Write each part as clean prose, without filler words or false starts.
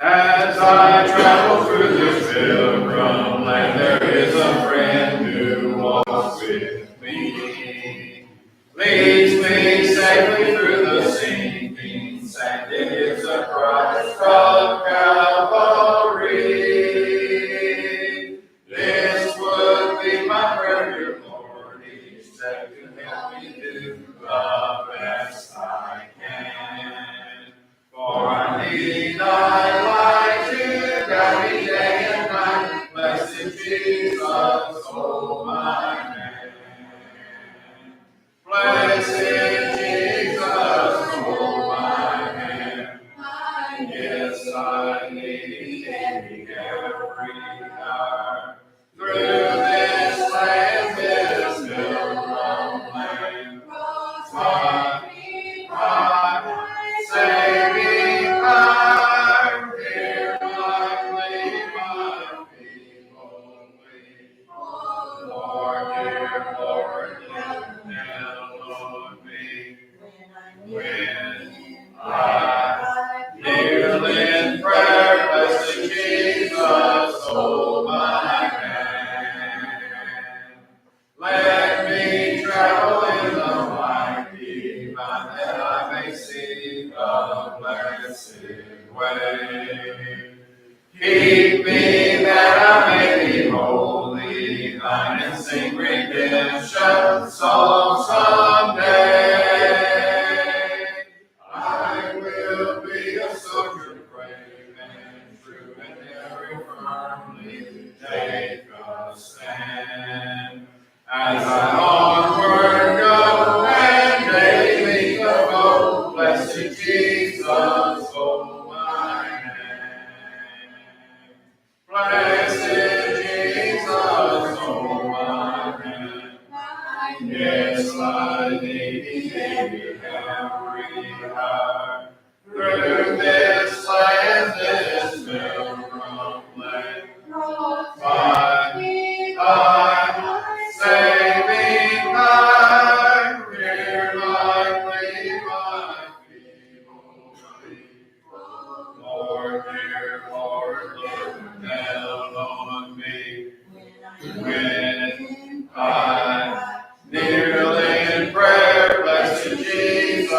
As I travel through this pilgrim land, there is a friend who walks with me. Leads me safely through the sinking sand. It is a Christ of Calvary. This would be my prayer, dear Lord, each day to help me do the best I can. For I need thy light to guide me day and night. Blessed Jesus, hold my hand. Blessed Jesus, hold my hand. Yes, I need thee every hour. Through this land, this pilgrim land, my saving power, dear likely my people wait. Lord, dear Lord, look down on me when I kneel in prayer. Blessed Jesus, hold my hand. Let me travel in the light divine, that I may see the blessed way. Keep me that I may be wholly thine, and sing redemption songs someday. I will be a soldier brave and true, and ever firmly take a stand. As I onward go and daily meet the foe, blessed Jesus, hold my hand. Blessed Jesus, hold my hand. Yes, I need thee every hour. Through this land, this pilgrim land, my saving light, dear likely my feeble feet. Lord, dear Lord, look down on me when I kneel in prayer. Blessed Jesus,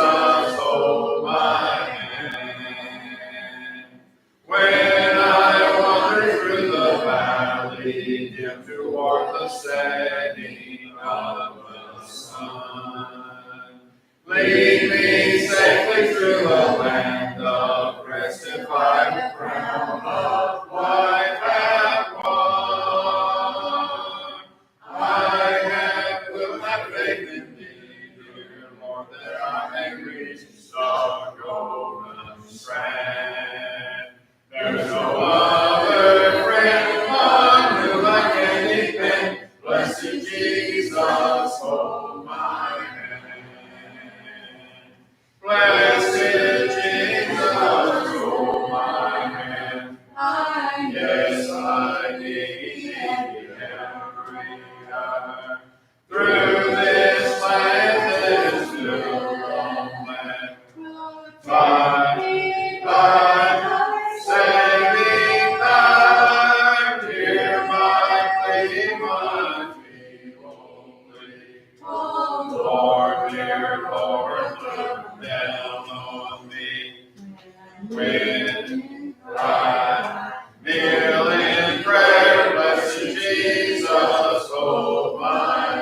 hold my hand. When I wander through the valley dim toward the setting of the sun, lead me safely through a land of rest, if I the crown of life have won. Will have faith in thee, dear Lord, that I may reach the golden strand. There's no other friend on whom I can depend. Blessed Jesus, hold my hand. Blessed Jesus, hold my hand. Yes, I need thee every hour. Through this land, this pilgrim land, thy saving power, dear my plea, my feeble plea. Lord, dear Lord, look down on me when I kneel in prayer. Blessed Jesus, hold my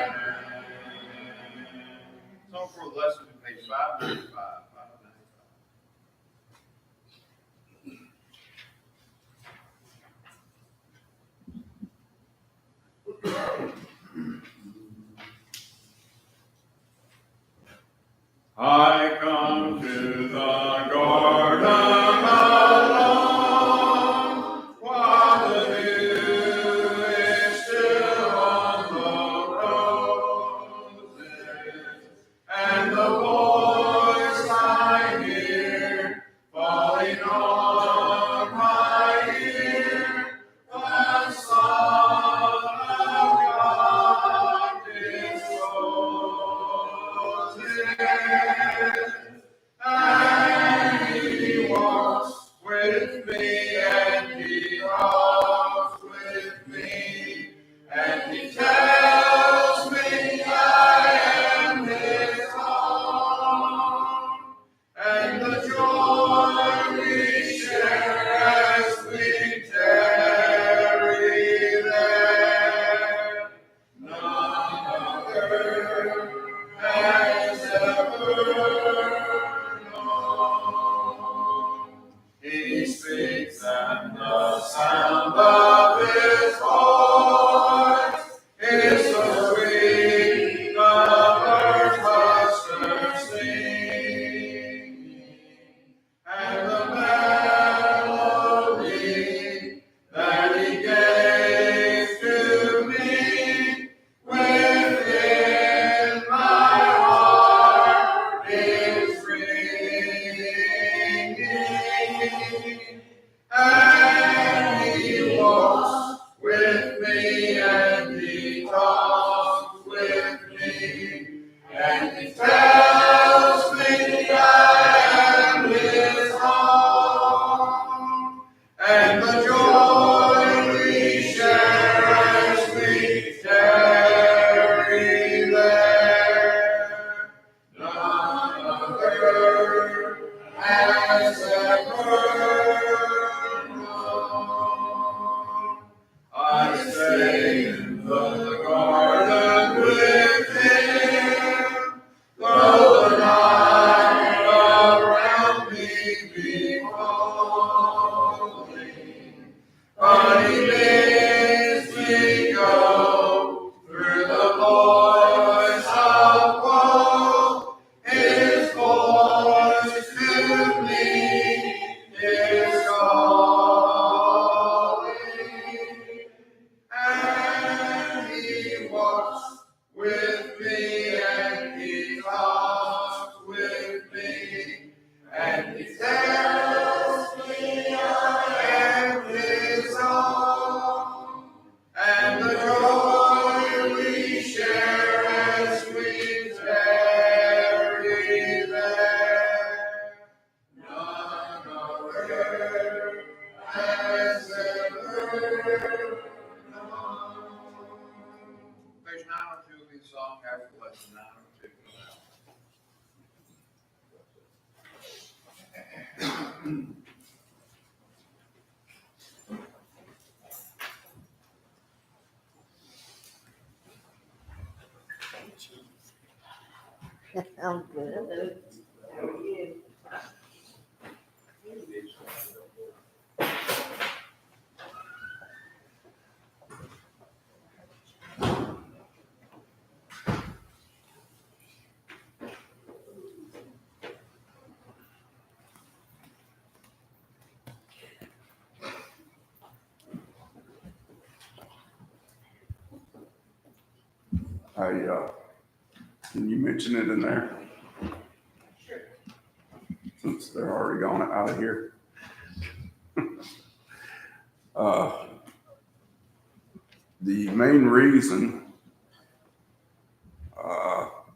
me, and he talks with me, and he tells me I am his own, and the joy we share as we tarry there, none other has ever known. I stay in the garden with him, though the night around me be falling, but he bids me go through the voice of woe. His voice to me is calling, and he walks with me, and he talks with me, and he tells me I am his own, and the joy we share as we tarry there, none other has ever known. Page 902 will be the song after lesson 902. I'm good. How are you? Can you mention it in there? Sure. Since they're already gone out of here. Uh, the main reason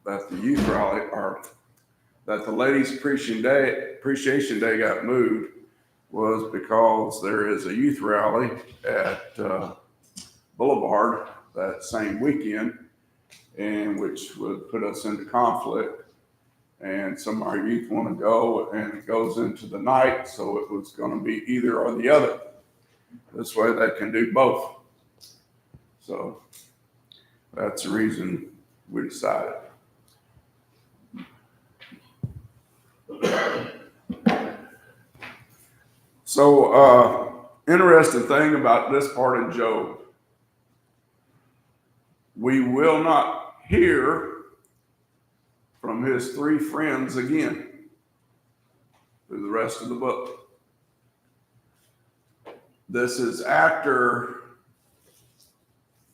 that the youth rally, or that the ladies' appreciation day got moved, was because there is a youth rally at Boulevard that same weekend, and which would put us into conflict. And some of our youth want to go, and it goes into the night, so it was going to be either or the other. This way they can do both. So that's the reason we decided. So, interesting thing about this part of Job, we will not hear from his three friends again through the rest of the book. This is after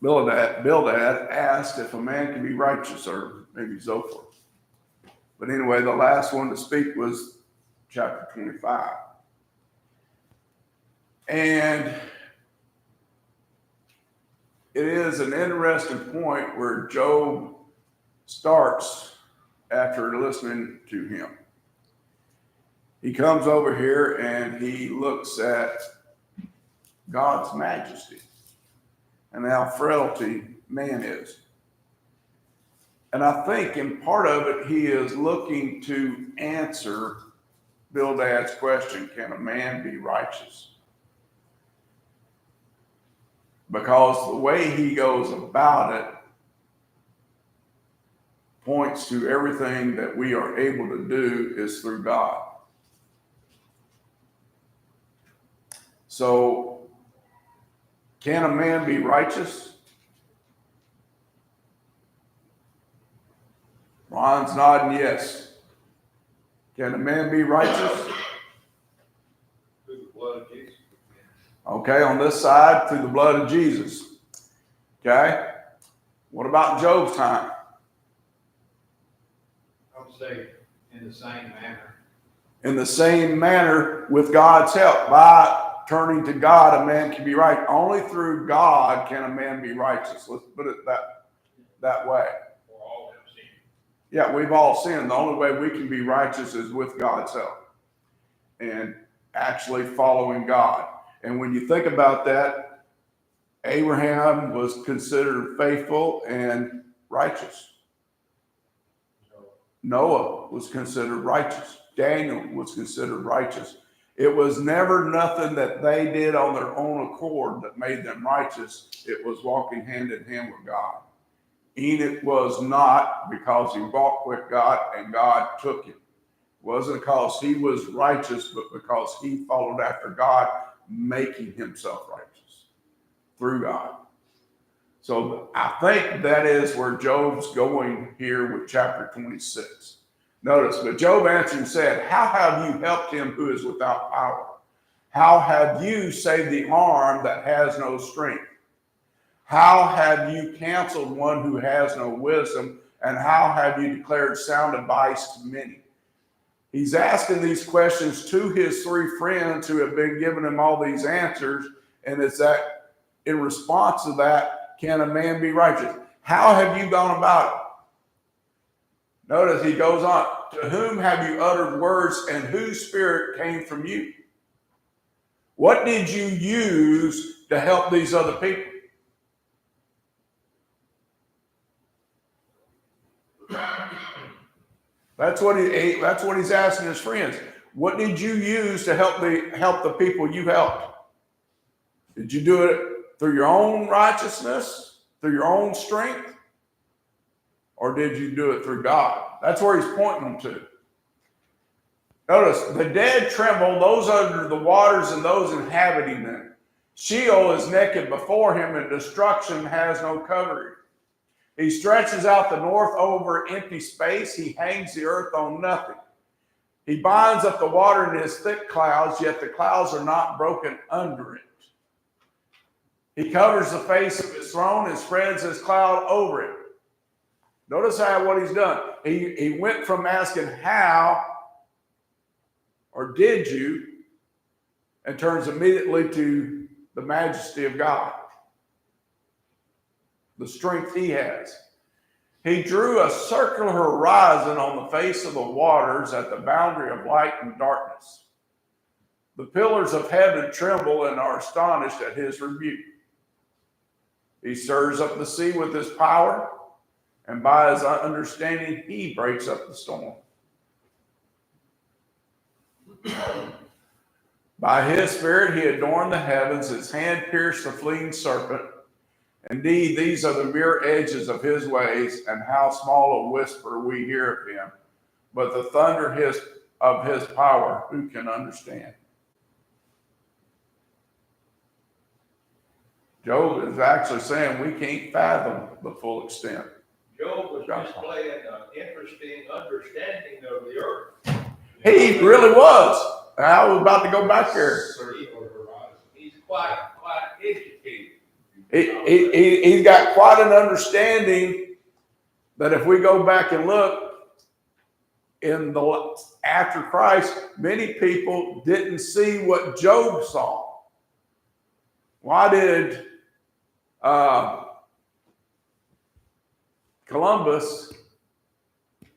Bildad asked if a man can be righteous, or maybe Zophar. But anyway, the last one to speak was chapter 25. And it is an interesting point where Job starts after listening to him. He comes over here and he looks at God's majesty and how frailty man is. And I think in part of it, he is looking to answer Bildad's question, can a man be righteous? Because the way he goes about it points to everything that we are able to do is through God. So, can a man be righteous? Ron's nodding yes. Can a man be righteous? Through the blood of Jesus. Okay, on this side, through the blood of Jesus. Okay? What about Job's time? I would say in the same manner. In the same manner with God's help, by turning to God, a man can be right. Only through God can a man be righteous. Let's put it that way. For all have sinned. Yeah, we've all sinned. The only way we can be righteous is with God's help and actually following God. And when you think about that, Abraham was considered faithful and righteous. Noah was considered righteous. Daniel was considered righteous. It was never nothing that they did on their own accord that made them righteous. It was walking hand in hand with God. Enoch was not, because he walked with God and God took him. It wasn't because he was righteous, but because he followed after God, making himself righteous through God. So I think that is where Job's going here with chapter 26. Notice, but Job answered and said, how have you helped him who is without power? How have you saved the arm that has no strength? How have you counseled one who has no wisdom? And how have you declared sound advice to many? He's asking these questions to his three friends who have been giving him all these answers. And it's that in response to that, can a man be righteous? How have you gone about it? Notice he goes on, to whom have you uttered words and whose spirit came from you? What did you use to help these other people? That's what he's asking his friends. What did you use to help the people you helped? Did you do it through your own righteousness, through your own strength? Or did you do it through God? That's where he's pointing them to. Notice, the dead tremble, those under the waters and those inhabiting them. Sheol is naked before him, and destruction has no covering. He stretches out the north over empty space. He hangs the earth on nothing. He binds up the water in his thick clouds, yet the clouds are not broken under it. He covers the face of his throne and spreads his cloud over it. Notice what he's done. He went from asking how or did you, and turns immediately to the majesty of God, the strength he has. He drew a circular horizon on the face of the waters at the boundary of light and darkness. The pillars of heaven tremble and are astonished at his rebuke. He stirs up the sea with his power, and by his understanding, he breaks up the storm. By his spirit, he adorned the heavens. His hand pierced the fleeing serpent. Indeed, these are the mere edges of his ways, and how small a whisper we hear of him. But the thunder of his power, who can understand? Job is actually saying we can't fathom the full extent. Job was displaying an interesting understanding of the earth. He really was. I was about to go back there. He's quite educated. He's got quite an understanding that if we go back and look after Christ, many people didn't see what Job saw. Why did Columbus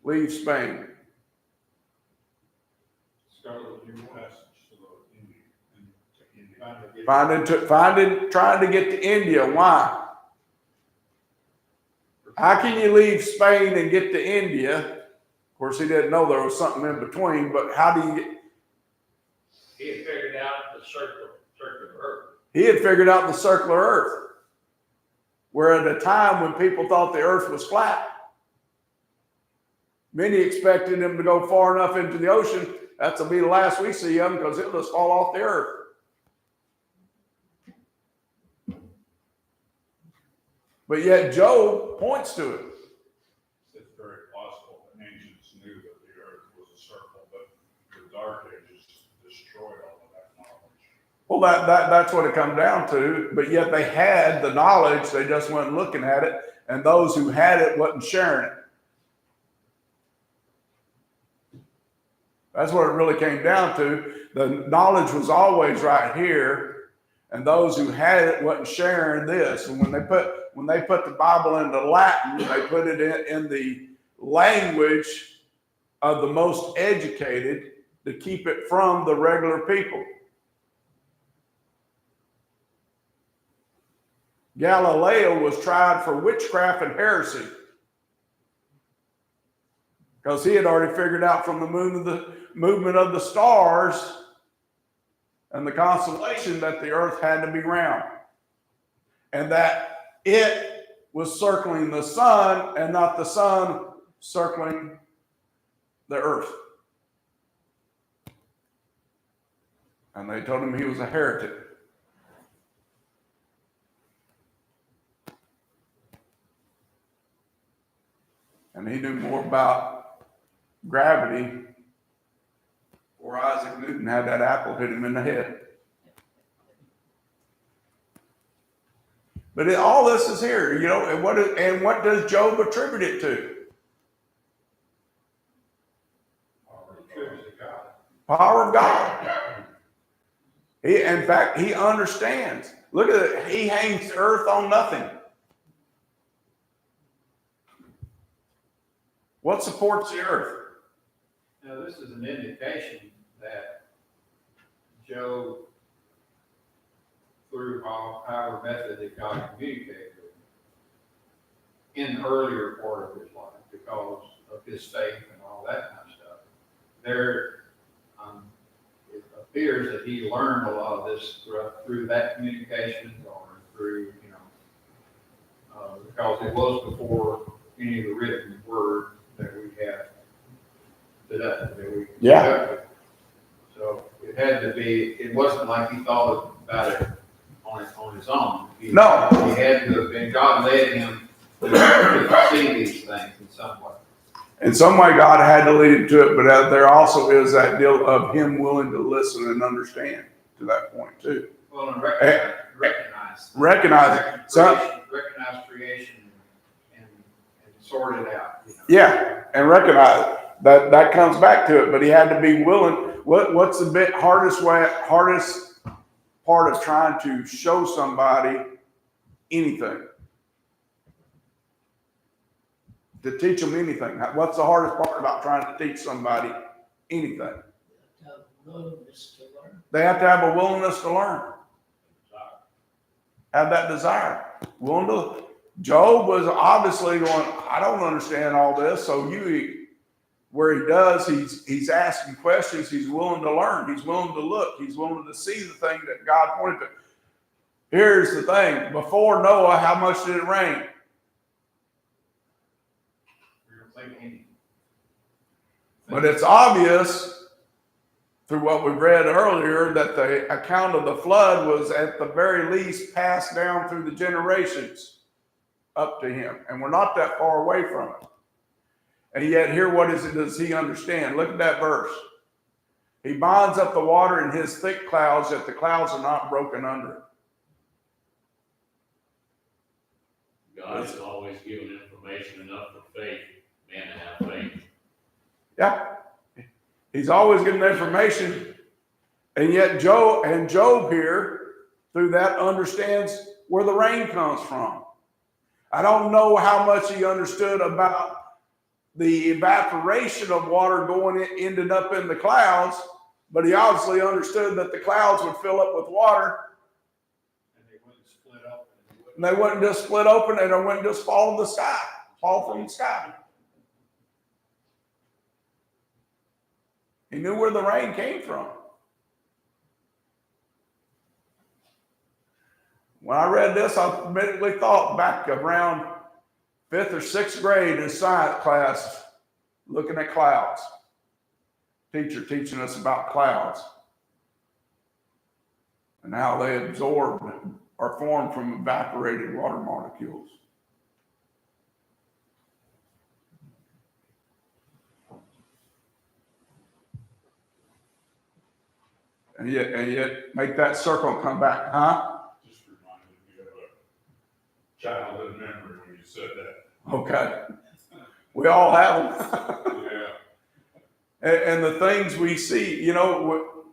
leave Spain? Trying to get to India. Why? How can you leave Spain and get to India? Of course, he didn't know there was something in between, but how do you get? He had figured out the circular earth. He had figured out the circular earth. Where at a time when people thought the earth was flat, many expected him to go far enough into the ocean. That's will be the last we see him, because it'll just fall off the earth. But yet Job points to it. It's very possible that ancients knew that the earth was a circle, but the Dark Ages destroyed all of that knowledge. Well, that's what it comes down to. But yet they had the knowledge, they just weren't looking at it, and those who had it wasn't sharing it. That's what it really came down to. The knowledge was always right here, and those who had it wasn't sharing this. And when they put the Bible into Latin, they put it in the language of the most educated to keep it from the regular people. Galileo was tried for witchcraft and heresy because he had already figured out from the movement of the stars and the constellation that the earth had to be round, and that it was circling the sun and not the sun circling the earth. And they told him he was a heretic. And he knew more about gravity, or Isaac Newton had that apple hit him in the head. But all this is here, you know, and what does Job attribute it to? Power of God. In fact, he understands. Look at it. He hangs the earth on nothing. What supports the earth? Now, this is an indication that Job, through however method that God communicated with him, in the earlier part of his life, because of his faith and all that kind of stuff, it appears that he learned a lot of this through that communication, or through, because it was before any of the written word that we have today. Yeah. So it had to be, it wasn't like he thought about it on his own. No. He had to have been, God led him to see these things in some way. In some way, God had to lead him to it, but there also is that deal of him willing to listen and understand to that point too. Well, and recognize creation and sort it out. Yeah, and recognize that comes back to it, but he had to be willing. What's the hardest part of trying to show somebody anything? To teach them anything. What's the hardest part about trying to teach somebody anything? They have to have a willingness to learn. Have that desire. Willing to. Job was obviously going, I don't understand all this. So where he does, he's asking questions. He's willing to learn. He's willing to look. He's willing to see the thing that God pointed to. Here's the thing. Before Noah, how much did it rain? But it's obvious through what we read earlier that the account of the flood was at the very least passed down through the generations up to him. And we're not that far away from it. And yet here, what is it does he understand? Look at that verse. He binds up the water in his thick clouds, that the clouds are not broken under. God has always given information enough for faith, man to have faith. Yeah. He's always given information. And yet Job here, through that, understands where the rain comes from. I don't know how much he understood about the evaporation of water ended up in the clouds, but he obviously understood that the clouds would fill up with water. And they wouldn't split up. And they wouldn't just split open, and they wouldn't just fall from the sky. He knew where the rain came from. When I read this, I immediately thought back around 5th or 6th grade in science class, looking at clouds. Teacher teaching us about clouds and how they absorb or form from evaporated water molecules. And yet make that circle come back, huh? Just reminded me of a childhood memory when you said that. Okay. We all have them. Yeah. And the things we see, you know,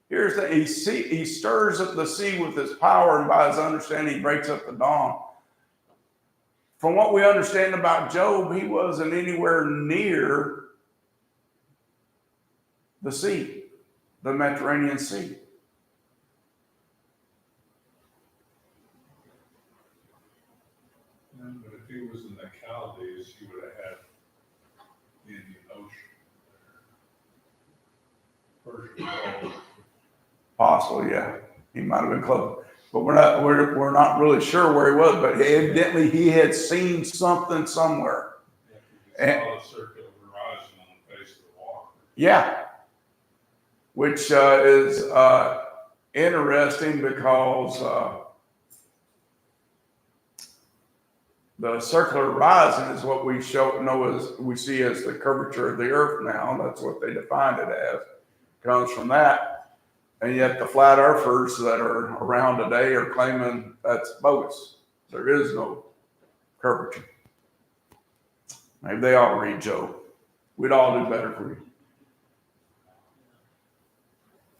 here's the, he stirs up the sea with his power, and by his understanding, he breaks up the dawn. From what we understand about Job, he wasn't anywhere near the sea, the Mediterranean Sea. But if he was in the Chaldees, he would have had the Indian Ocean there. Persian Gulf. Possibly, yeah. He might have been close. But we're not really sure where he was, but evidently he had seen something somewhere. Yeah, he saw a circular horizon on the face of the water. Yeah. Which is interesting because the circular horizon is what we we see as the curvature of the earth now. That's what they defined it as. It comes from that. And yet the flat earthers that are around today are claiming that's bogus. There is no curvature. Maybe they ought to read Job. We'd all do better for you.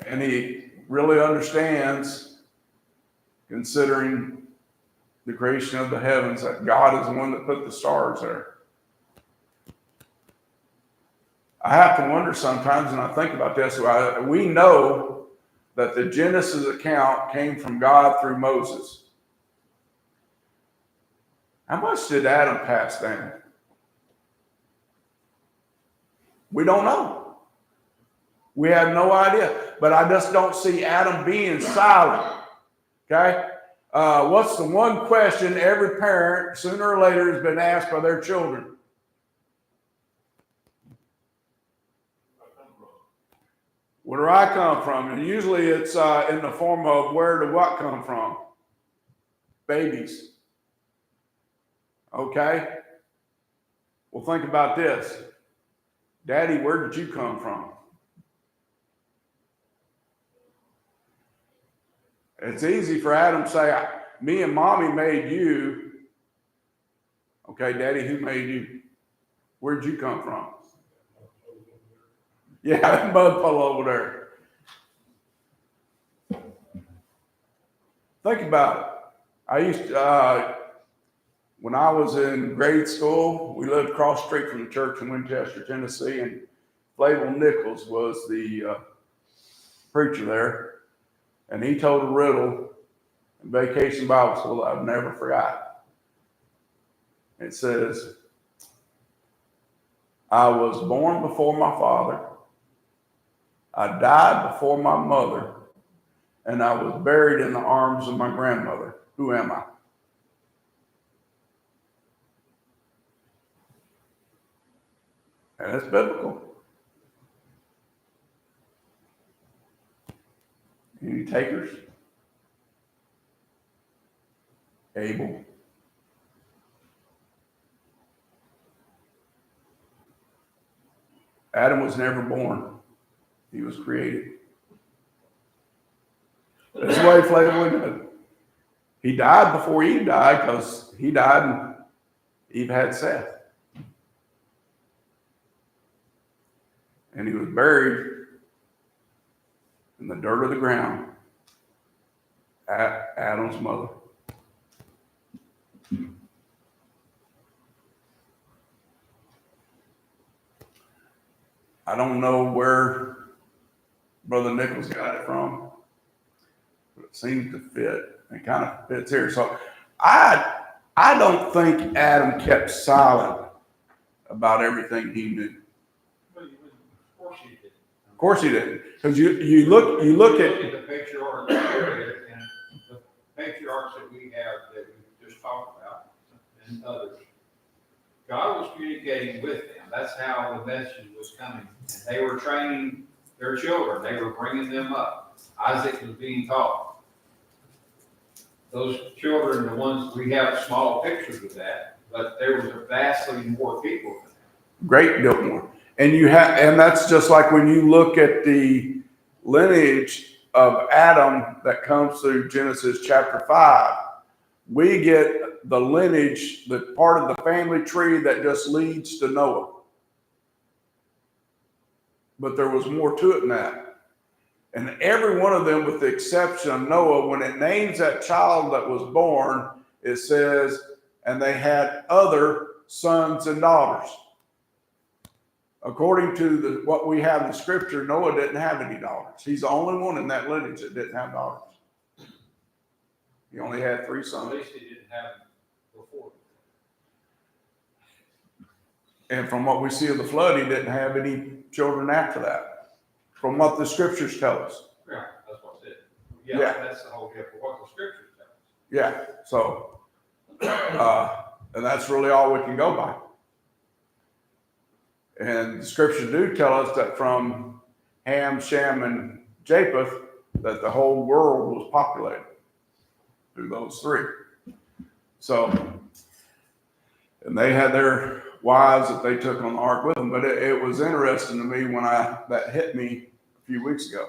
And he really understands, considering the creation of the heavens, that God is the one that put the stars there. I have to wonder sometimes, and I think about this, we know that the Genesis account came from God through Moses. How much did Adam pass down? We don't know. We have no idea. But I just don't see Adam being silent. Okay? What's the one question every parent, sooner or later, has been asked by their children? Where do I come from? And usually it's in the form of where do what come from? Babies. Okay? Well, think about this. Daddy, where did you come from? It's easy for Adam to say, me and mommy made you. Okay, Daddy, who made you? Where'd you come from? Yeah, that mud puddle over there. Think about it. I used to, when I was in grade school, we lived across the street from the church in Winchester, Tennessee, and Flavel Nichols was the preacher there. And he told a riddle in Vacation Bible School that I've never forgot. It says, I was born before my father, I died before my mother, and I was buried in the arms of my grandmother. Who am I? And it's biblical. Any takers? Abel. Adam was never born. He was created. That's the way Flavel did. He died before Eve died because he died and Eve had Seth. And he was buried in the dirt of the ground at Adam's mother. I don't know where Brother Nichols got it from, but it seems to fit. It kind of fits here. So I don't think Adam kept silent about everything he knew. Of course he did. Of course he didn't. Because you look at the patriarchs period and the patriarchs that we have that we just talked about and others. God was communicating with them. That's how the message was coming. And they were training their children. They were bringing them up. Isaac was being taught. Those children, the ones, we have small pictures of that, but there was vastly more people than that. great deal more. And that's just like when you look at the lineage of Adam that comes through Genesis chapter 5, we get the lineage, the part of the family tree that just leads to Noah. but there was more to it than that. And every one of them, with the exception of Noah, when it names that child that was born, it says, and they had other sons and daughters. According to what we have in the scripture, Noah didn't have any daughters. He's the only one in that lineage that didn't have daughters. He only had 3 At sons. least he didn't have them before. And from what we see of the flood, he didn't have any children after that, from what the scriptures tell us. Yeah, that's what I said. Yeah. Yeah, that's the whole deal for what the scriptures tell us. Yeah, so, and that's really all we can go by. And the scriptures do tell us that from Ham, Shem, and Japheth, that the whole world was populated through those 3. So, and they had their wives that they took on the ark with them. But it was interesting to me when that hit me a few weeks ago.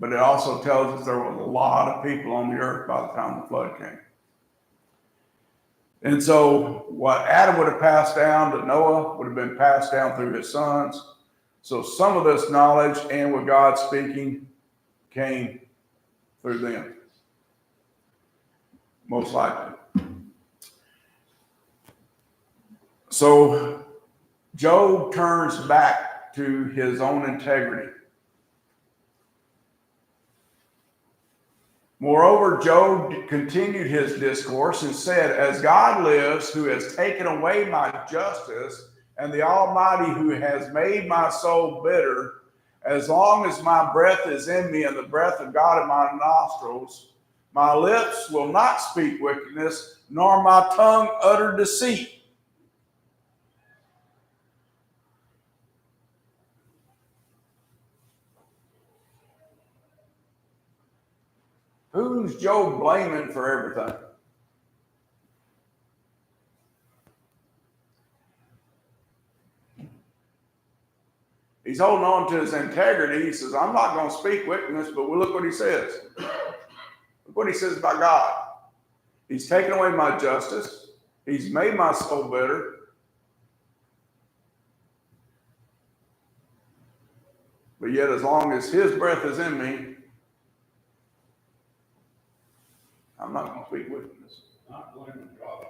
But it also tells us there was a lot of people on the earth by the time the flood came. And so what Adam would have passed down to Noah would have been passed down through his sons. So some of this knowledge and what God's speaking came through them. Most likely. So Job turns back to his own integrity. Moreover, Job continued his discourse and said, as God lives, who has taken away my justice, and the Almighty who has made my soul bitter, as long as my breath is in me and the breath of God in my nostrils, my lips will not speak wickedness, nor my tongue utter deceit. Who's Job blaming for everything? He's holding on to his integrity. He says, I'm not going to speak wickedness, but look what he says. Look what he says about God. He's taken away my justice. He's made my soul bitter. But yet, as long as his breath is in me, I'm not going to speak wickedness. Not blaming God.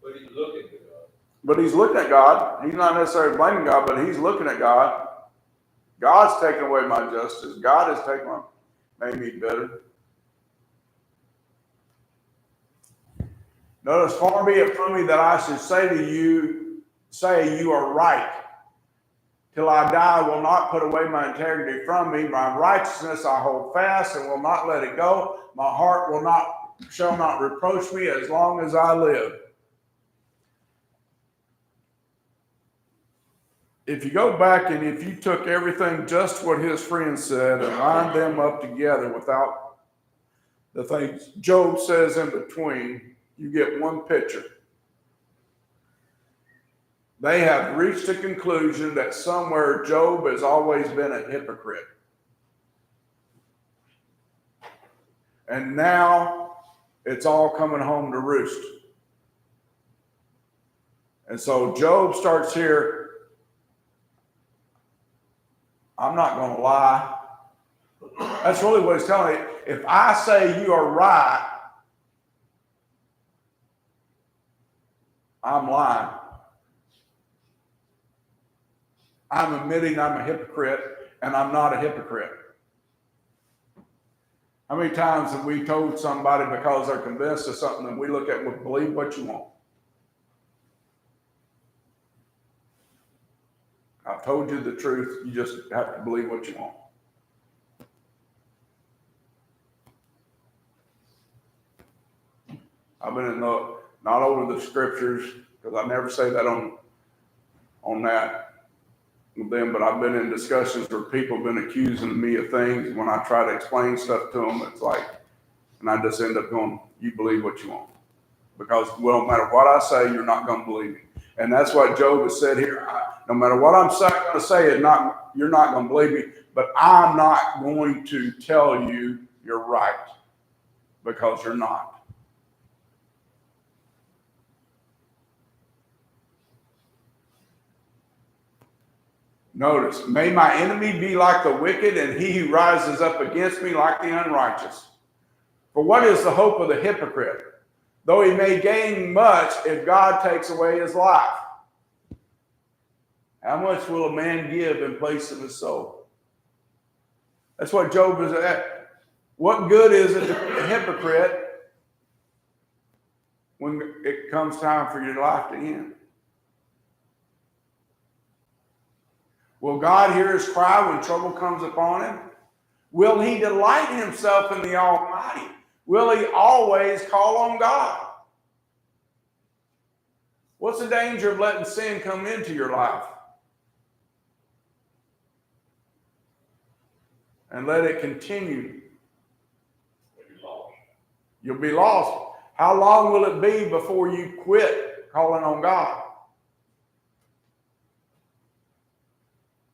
But he's looking at God. But he's looking at God. He's not necessarily blaming God, but he's looking at God. God's taken away my justice. God has made me bitter. Notice, far be it from me that I should say you are right. Till I die, I will not put away my integrity from me. My righteousness I hold fast and will not let it go. My heart shall not reproach me as long as I live. If you go back and if you took everything, just what his friends said, and lined them up together without the things Job says in between, you get one picture. They have reached a conclusion that somewhere Job has always been a hypocrite. And now it's all coming home to roost. And so Job starts here, I'm not going to lie. That's really what he's telling me. If I say you are right, I'm lying. I'm admitting I'm a hypocrite, and I'm not a hypocrite. How many times have we told somebody because they're convinced of something and we look at and believe what you want? I've told you the truth. You just have to believe what you want. I've been not over the scriptures, because I never say that on that with them, but I've been in discussions where people have been accusing me of things. When I try to explain stuff to them, it's like, and I just end up going, you believe what you want. Because, well, no matter what I say, you're not going to believe me. And that's what Job has said here. No matter what I'm going to say, you're not going to believe me, but I'm not going to tell you you're right, because you're not. Notice, may my enemy be like the wicked, and he who rises up against me like the unrighteous. For what is the hope of the hypocrite? Though he may gain much, if God takes away his life, how much will a man give in place of his soul? That's what Job is at. What good is it to a hypocrite when it comes time for your life to end? Will God hear his cry when trouble comes upon him? Will he delight himself in the Almighty? Will he always call on God? What's the danger of letting sin come into your life? And let it continue. You'll be lost. How long will it be before you quit calling on God?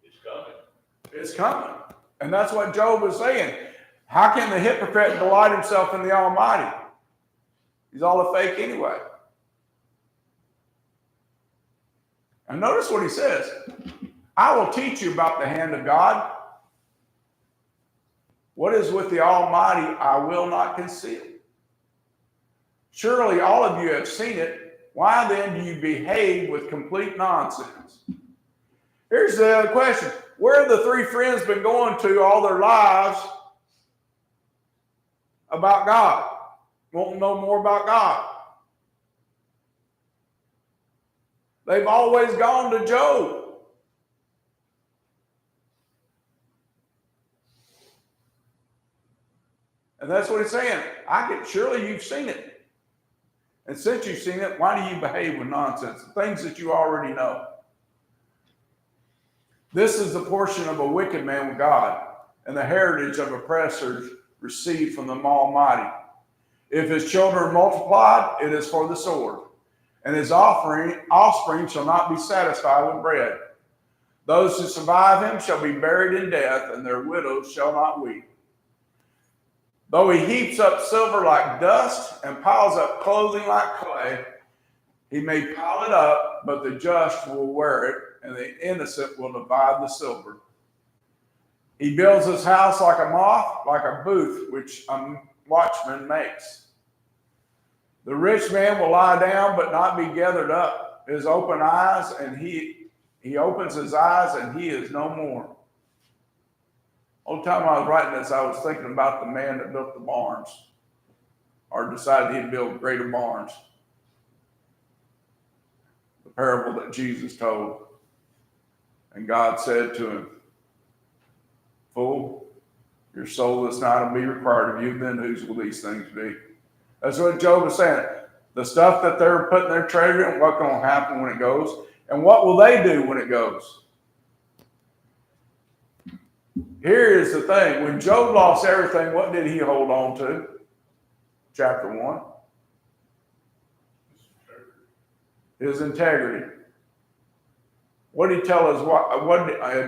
It's coming. It's coming. And that's what Job is saying. How can the hypocrite delight himself in the Almighty? He's all a fake anyway. And notice what he says. I will teach you about the hand of God. What is with the Almighty, I will not conceal. Surely all of you have seen it. Why then do you behave with complete nonsense? Here's the question. Where have the three friends been going to all their lives about God? Want to know more about God? They've always gone to Job. And that's what he's saying. Surely you've seen it. And since you've seen it, why do you behave with nonsense? Things that you already know. This is the portion of a wicked man with God, and the heritage of oppressors received from the Almighty. If his children are multiplied, it is for the sword, and his offspring shall not be satisfied with bread. Those who survive him shall be buried in death, and their widows shall not weep. Though he heaps up silver like dust and piles up clothing like clay, he may pile it up, but the just will wear it, and the innocent will divide the silver. He builds his house like a moth, like a booth which a watchman makes. The rich man will lie down, but not be gathered up. His open eyes, and he opens his eyes, and he is no more. All the time I was writing this, I was thinking about the man that built the barns, or decided he'd build greater barns. The parable that Jesus told. And God said to him, "Fool, your soul is not to be required of you, then whose will these things be?" That's what Job is saying. The stuff that they're putting their treasure in, what's going to happen when it goes, and what will they do when it goes? Here is the thing. When Job lost everything, what did he hold on to? Chapter 1. His integrity. What did he tell his wife?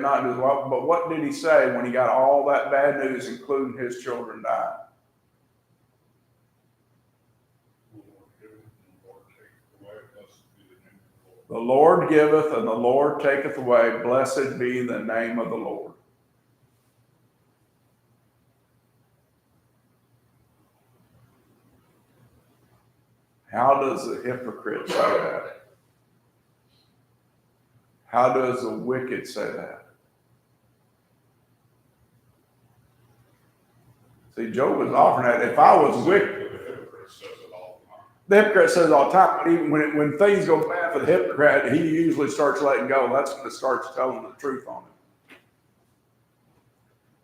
Not his wife, but what did he say when he got all that bad news, including his children dying? The Lord giveth and the Lord taketh away. Blessed be the name of the Lord. How does the hypocrite say that? How does the wicked say that? See, Job was offering that. If I was wicked, the hypocrite says it all the time. But even when things go bad for the hypocrite, he usually starts letting go. That's when it starts telling the truth on it.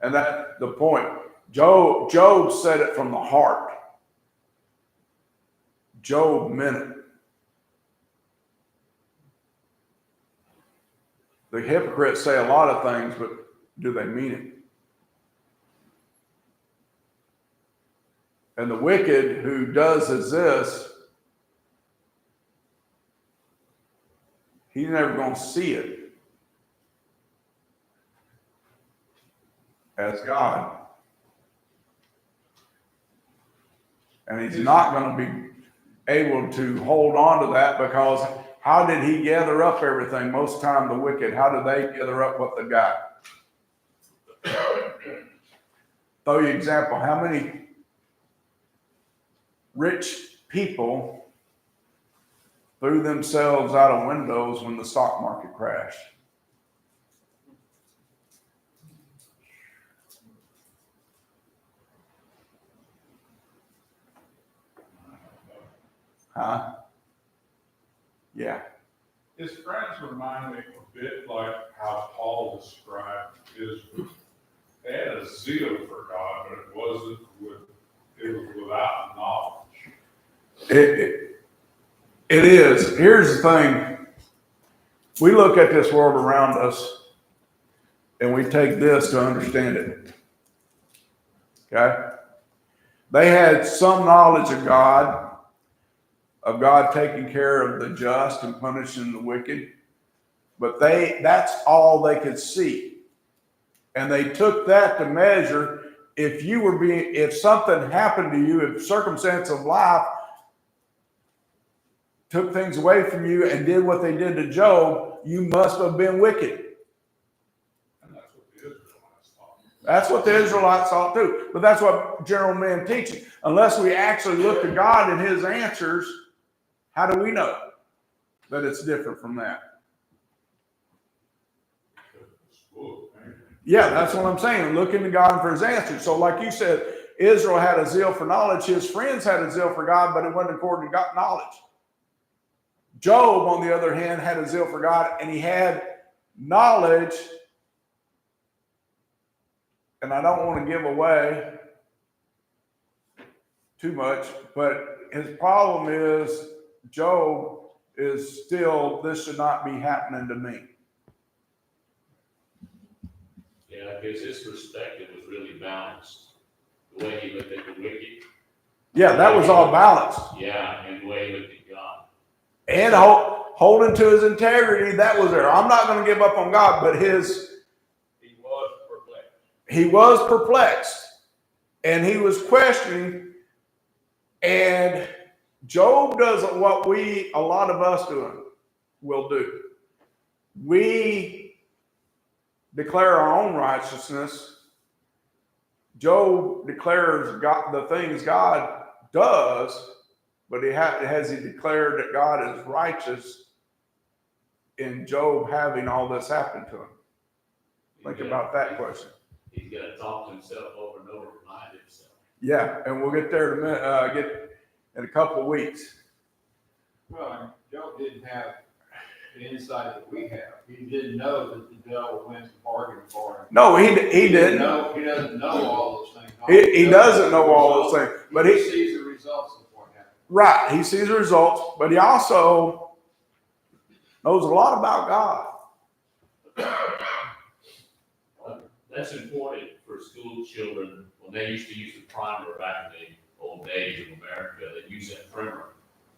And that's the point. Job said it from the heart. Job meant it. The hypocrites say a lot of things, but do they mean it? And the wicked who does exist, he's never going to see it as God. And he's not going to be able to hold on to that, because how did he gather up everything? Most of the time, the wicked, how do they gather up what they got? Throw you an example. How many rich people threw themselves out of windows when the stock market crashed? Huh? Yeah. His friends remind me a bit like how Paul described Israel. They had a zeal for God, but it was without knowledge. It is. Here's the thing. We look at this world around us and we take this to understand it. Okay? They had some knowledge of God taking care of the just and punishing the wicked, but that's all they could see. And they took that to measure if something happened to you, if circumstance of life took things away from you and did what they did to Job, you must have been wicked. And that's what the Israelites thought. That's what the Israelites thought too. But that's what general man teaching. Unless we actually look to God and his answers, how do we know that it's different from that? Yeah, that's what I'm saying. Looking to God for his answers. So like you said, Israel had a zeal for knowledge. His friends had a zeal for God, but it wasn't according to God knowledge. Job, on the other hand, had a zeal for God, and he had knowledge. And I don't want to give away too much, but his problem is Job is still, this should not be happening to me. Yeah, because his perspective was really balanced. The way he looked at the wicked. Yeah, that was all balanced. Yeah, and the way he looked at God. And holding to his integrity, that was there. I'm not going to give up on God, but He was perplexed. he was perplexed and he was questioning. And Job does what a lot of us will do. We declare our own righteousness. Job declares God, the things God does, but has he declared that God is righteous in Job having all this happen to him? Think about that question. He's got to talk to himself over and over, remind himself. Yeah, and we'll get there in a couple of weeks. Well, Job didn't have the insight that we have. He didn't know that the devil went to bargain for him. No, he didn't. He doesn't know all those things. He doesn't know all those things, but he sees the results of what happened. Right, he sees the results, but he also knows a lot about God. That's important for school children. When they used to use the primer back in the old days of America, they used that primer,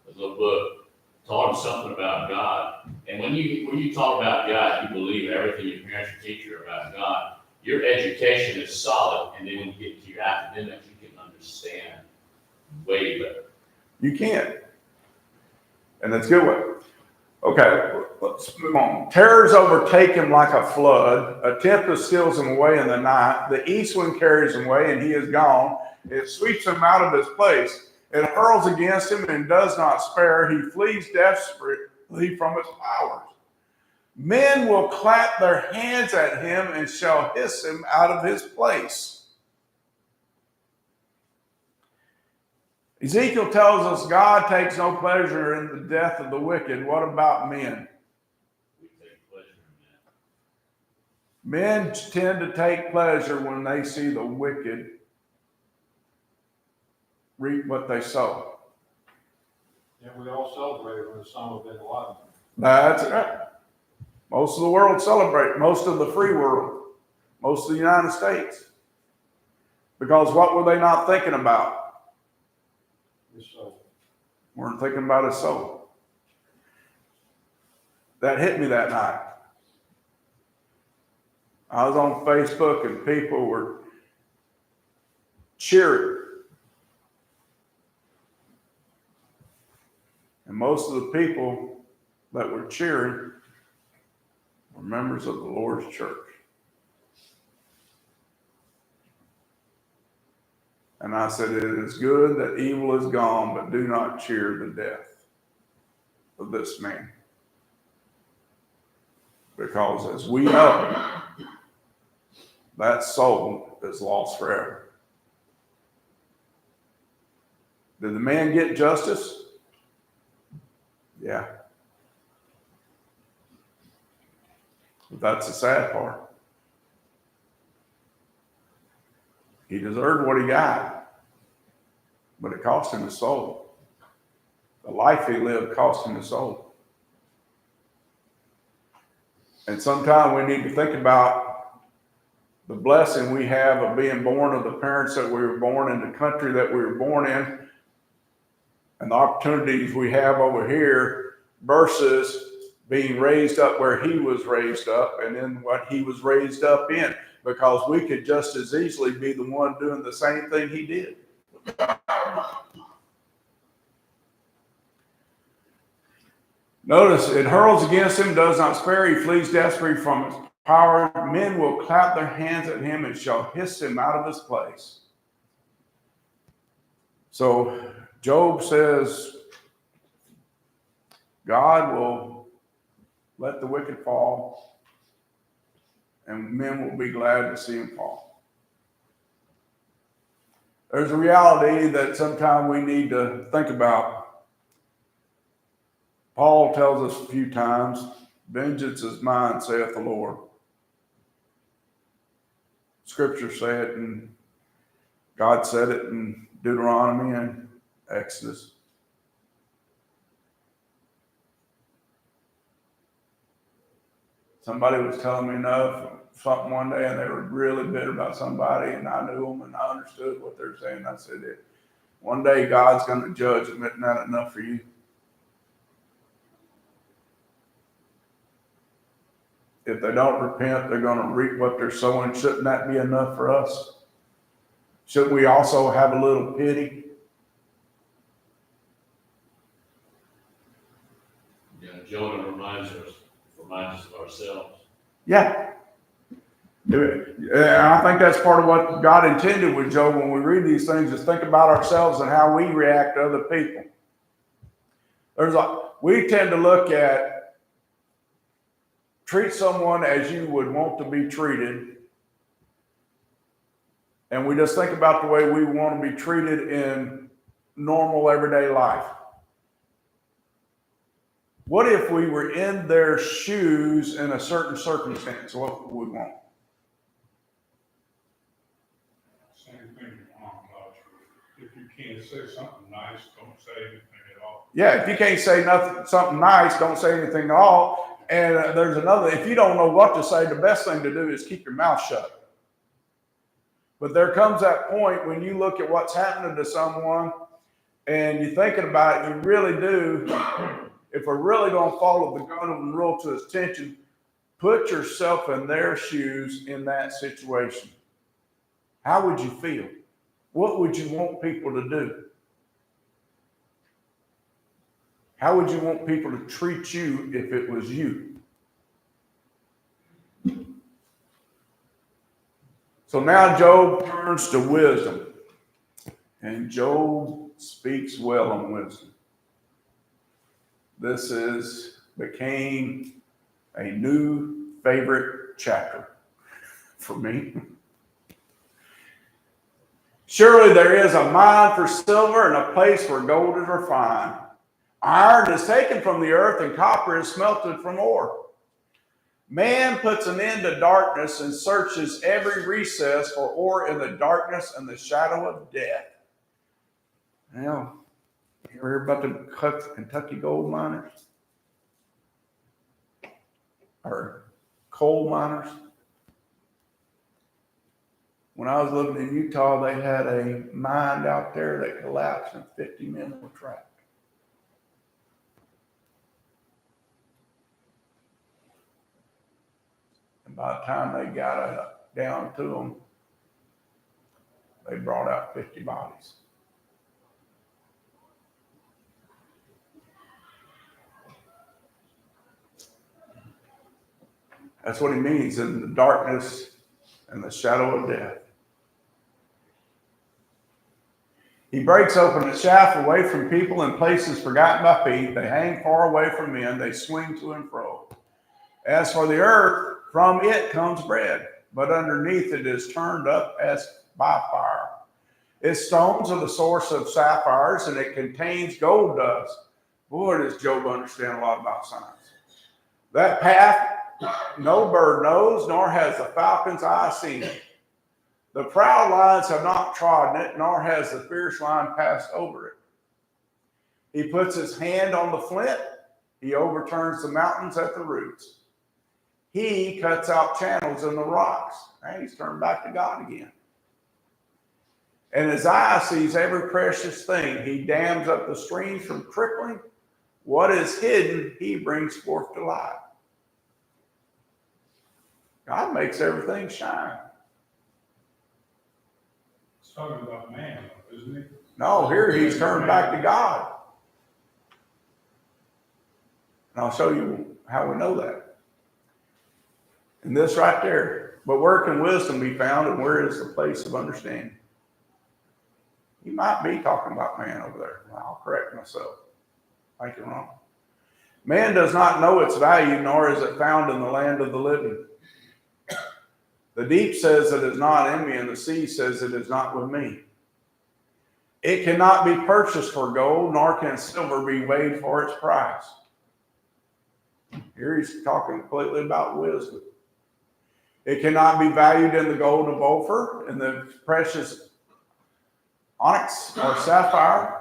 a little book, taught them something about God. And when you talk about God, you believe everything your parents or teacher about God. Your education is solid, and then when you get to your academics, you can understand way better. You can. And that's a good one. Okay, let's move on. Terrors overtake him like a flood. A tempest steals him away in the night. The east wind carries him away, and he is gone. It sweeps him out of his place. It hurls against him and does not spare. He flees desperately from its powers. Men will clap their hands at him and shall hiss him out of his place. Ezekiel tells us God takes no pleasure in the death of the wicked. What about men? We take pleasure in that. Men tend to take pleasure when they see the wicked reap what they sow. And we all celebrate when some have been alive. That's right. Most of the world celebrate, most of the free world, most of the United States. Because what were they not thinking about? His soul. Weren't thinking about his soul. That hit me that night. I was on Facebook and people were cheering. And most of the people that were cheering were members of the Lord's church. And I said, it is good that evil is gone, but do not cheer the death of this man. Because as we know, that soul is lost forever. Did the man get justice? Yeah. But that's the sad part. He deserved what he got, but it cost him his soul. The life he lived cost him his soul. And sometimes we need to think about the blessing we have of being born of the parents that we were born in, the country that we were born in, and the opportunities we have over here versus being raised up where he was raised up and in what he was raised up in, because we could just as easily be the one doing the same thing he did. Notice, it hurls against him, does not spare, he flees desperately from his power. Men will clap their hands at him and shall hiss him out of his place. So Job says, God will let the wicked fall, and men will be glad to see him fall. There's a reality that sometimes we need to think about. Paul tells us a few times, vengeance is mine, saith the Lord. Scripture say it, and God said it in Deuteronomy and Exodus. Somebody was telling me something one day, and they were really bitter about somebody, and I knew them, and I understood what they're saying. I said, one day God's going to judge them. Isn't that enough for you? If they don't repent, they're going to reap what they're sowing. Shouldn't that be enough for us? Shouldn't we also have a little pity? Yeah, Jonah reminds us of ourselves. Yeah. And I think that's part of what God intended with Job when we read these things, is think about ourselves and how we react to other people. We tend to look at, treat someone as you would want to be treated. And we just think about the way we want to be treated in normal everyday life. What if we were in their shoes in a certain circumstance? What would we want? Same thing your mom taught you. If you can't say something nice, don't say anything at all. Yeah, if you can't say something nice, don't say anything at all. And there's another, if you don't know what to say, the best thing to do is keep your mouth shut. But there comes that point when you look at what's happening to someone and you're thinking about it, you really do. If we're really going to follow the golden rule to its tension, put yourself in their shoes in that situation. How would you feel? What would you want people to do? How would you want people to treat you if it was you? So now Job turns to wisdom, and Job speaks well on wisdom. This became a new favorite chapter for me. Surely there is a mine for silver and a place where gold is refined. Iron is taken from the earth and copper is smelted from ore. Man puts an end to darkness and searches every recess for ore in the darkness and the shadow of death. Now, you ever hear about the Kentucky gold miners? Or coal miners? When I was living in Utah, they had a mine out there that collapsed and 50 men were trapped. And by the time they got down to them, they brought out 50 bodies. That's what he means in the darkness and the shadow of death. He breaks open the shaft away from people in places forgotten by feet. They hang far away from men. They swing to and fro. As for the earth, from it comes bread, but underneath it is turned up as by fire. Its stones are the source of sapphires, and it contains gold dust. Boy, does Job understand a lot about science. That path no bird knows, nor has the falcon's eye seen it. The proud lions have not trodden it, nor has the fierce lion passed over it. He puts his hand on the flint. He overturns the mountains at the roots. He cuts out channels in the rocks. And he's turned back to God again. And his eye sees every precious thing. He dams up the streams from trickling. What is hidden, he brings forth to light. God makes everything shine. It's talking about man, isn't he? No, here he's turned back to God. And I'll show you how we know that. And this right there. But where can wisdom be found, and where is the place of understanding? He might be talking about man over there. Well, I'll correct myself. I think you're wrong. Man does not know its value, nor is it found in the land of the living. The deep says it is not in me, and the sea says it is not with me. It cannot be purchased for gold, nor can silver be weighed for its price. Here he's talking completely about wisdom. It cannot be valued in the gold of Ophir, and the precious onyx or sapphire.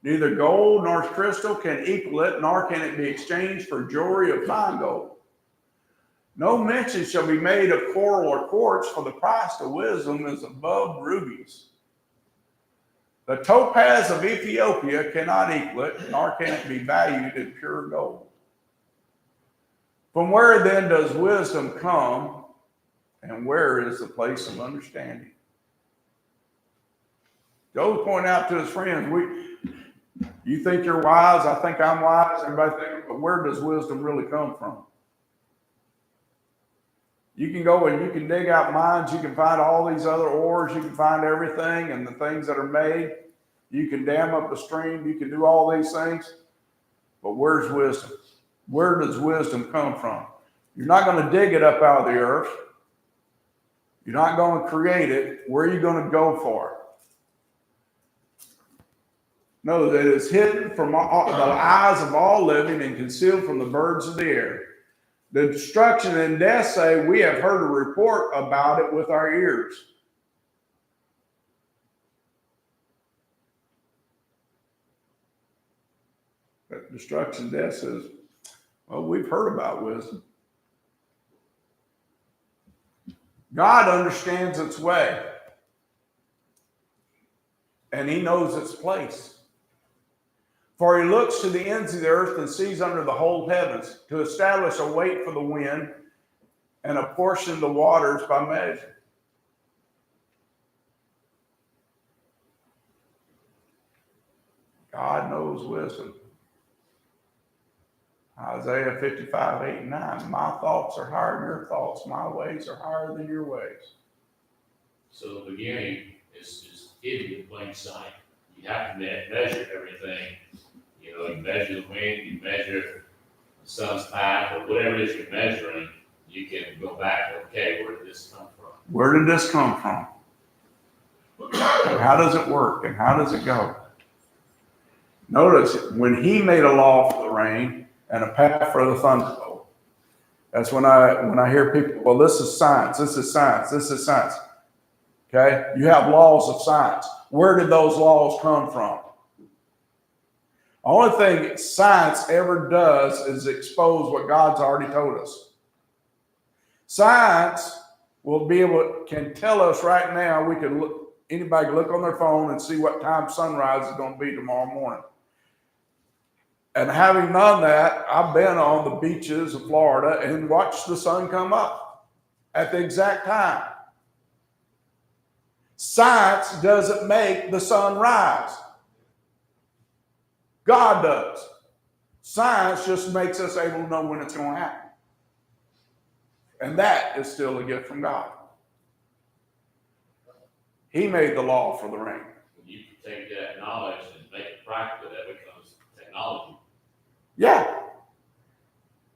Neither gold nor crystal can equal it, nor can it be exchanged for jewelry of fine gold. No mention shall be made of coral or quartz, for the price of wisdom is above rubies. The topaz of Ethiopia cannot equal it, nor can it be valued in pure gold. From where then does wisdom come, and where is the place of understanding? Job pointed out to his friends, you think you're wise, I think I'm wise, everybody thinks, but where does wisdom really come from? You can go and you can dig out mines, you can find all these other ores, you can find everything and the things that are made. You can dam up a stream, you can do all these things. But where's wisdom? Where does wisdom come from? You're not going to dig it up out of the earth. You're not going to create it. Where are you going to go for it? No, that it is hidden from the eyes of all living and concealed from the birds of the air. The destruction and death say, we have heard a report about it with our ears. But destruction and death says, well, we've heard about wisdom. God understands its way. And he knows its place. For he looks to the ends of the earth and sees under the whole heavens, to establish a weight for the wind and apportion the waters by measure. God knows wisdom. Isaiah 55, 8 and 9. My thoughts are higher than your thoughts. My ways are higher than your ways. So the beginning is hidden in plain sight. You have to measure everything. You know, you measure the wind, you measure the sun's path, or whatever it is you're measuring, you can go back, okay, where did this come from? Where did this come from? How does it work and how does it go? Notice when he made a law for the rain and a path for the thunderbolt. That's when I hear people, well, this is science, this is science, this is science. Okay? You have laws of science. Where did those laws come from? The only thing science ever does is expose what God's already told us. Science can tell us right now, anybody can look on their phone and see what time sunrise is going to be tomorrow morning. And having done that, I've been on the beaches of Florida and watched the sun come up at the exact time. Science doesn't make the sun rise. God does. Science just makes us able to know when it's going to happen. And that is still a gift from God. He made the law for the rain. When you take that knowledge and make it practical, that becomes technology. Yeah.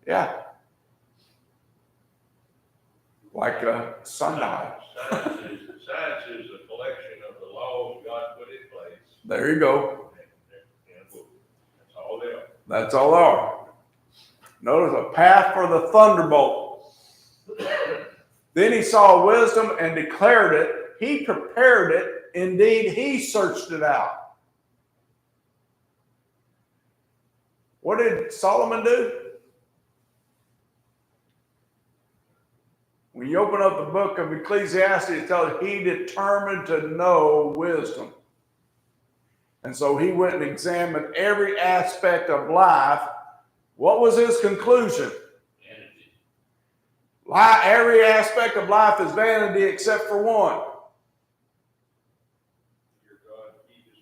Yeah. Like a sundial. Science is a collection of the laws God put in place. There you go. That's all they are. That's all they are. Notice a path for the thunderbolt. Then he saw wisdom and declared it. He prepared it. Indeed, he searched it out. What did Solomon do? When you open up the book of Ecclesiastes, it tells you he determined to know wisdom. And so he went and examined every aspect of life. What was his conclusion? Vanity. Every aspect of life is vanity except for one.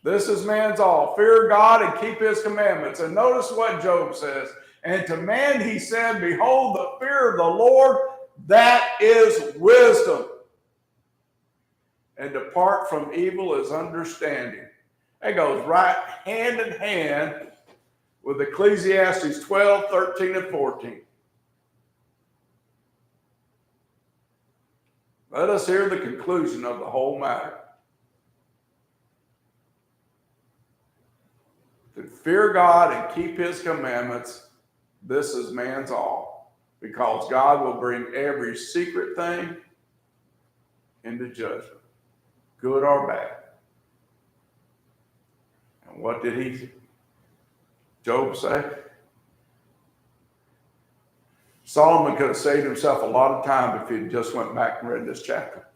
This is man's all. Fear God and keep his commandments. And notice what Job says. And to man he said, behold, the fear of the Lord, that is wisdom. And depart from evil is understanding. That goes right hand in hand with Ecclesiastes 12, 13, and 14. Let us hear the conclusion of the whole matter. To fear God and keep his commandments, this is man's all. Because God will bring every secret thing into judgment, good or bad. And what did Job say? Solomon could have saved himself a lot of time if he just went back and read this chapter.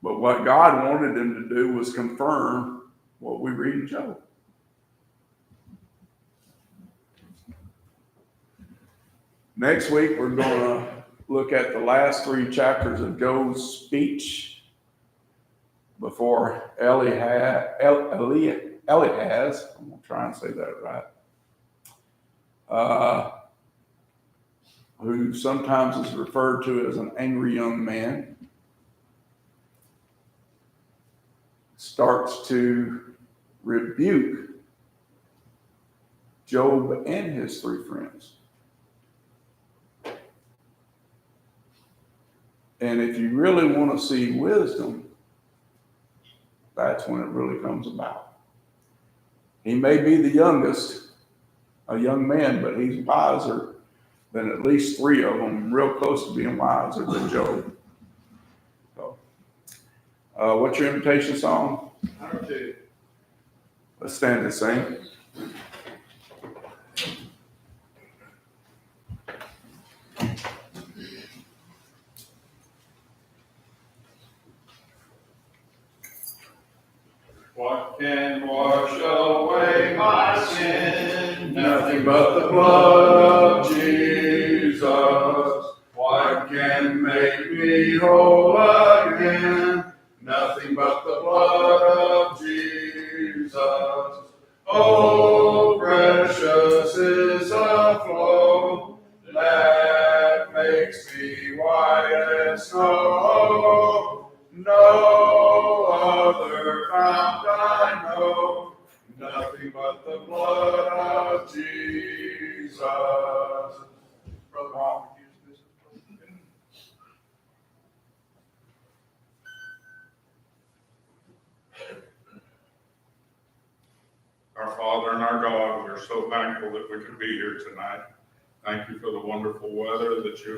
But what God wanted him to do was confirm what we read in Job. Next week, we're going to look at the last 3 chapters of Job's speech before Elias, I'm going to try and say that right, who sometimes is referred to as an angry young man, starts to rebuke Job and his 3 friends. And if you really want to see wisdom, that's when it really comes about. He may be the youngest, a young man, but he's wiser than at least 3 of them, real close to being wiser than Job. So, what's your invitation song? 102. Let's stand and sing. What can wash away my sin? Nothing but the blood of Jesus. What can make me whole again? Nothing but the blood of Jesus. Oh, precious is the flow that makes me white as snow. No other fount I know, nothing but the blood of Jesus. Brother Ron, would you use this? Our Father and our God, we're so thankful that we could be here tonight. Thank you for the wonderful weather that you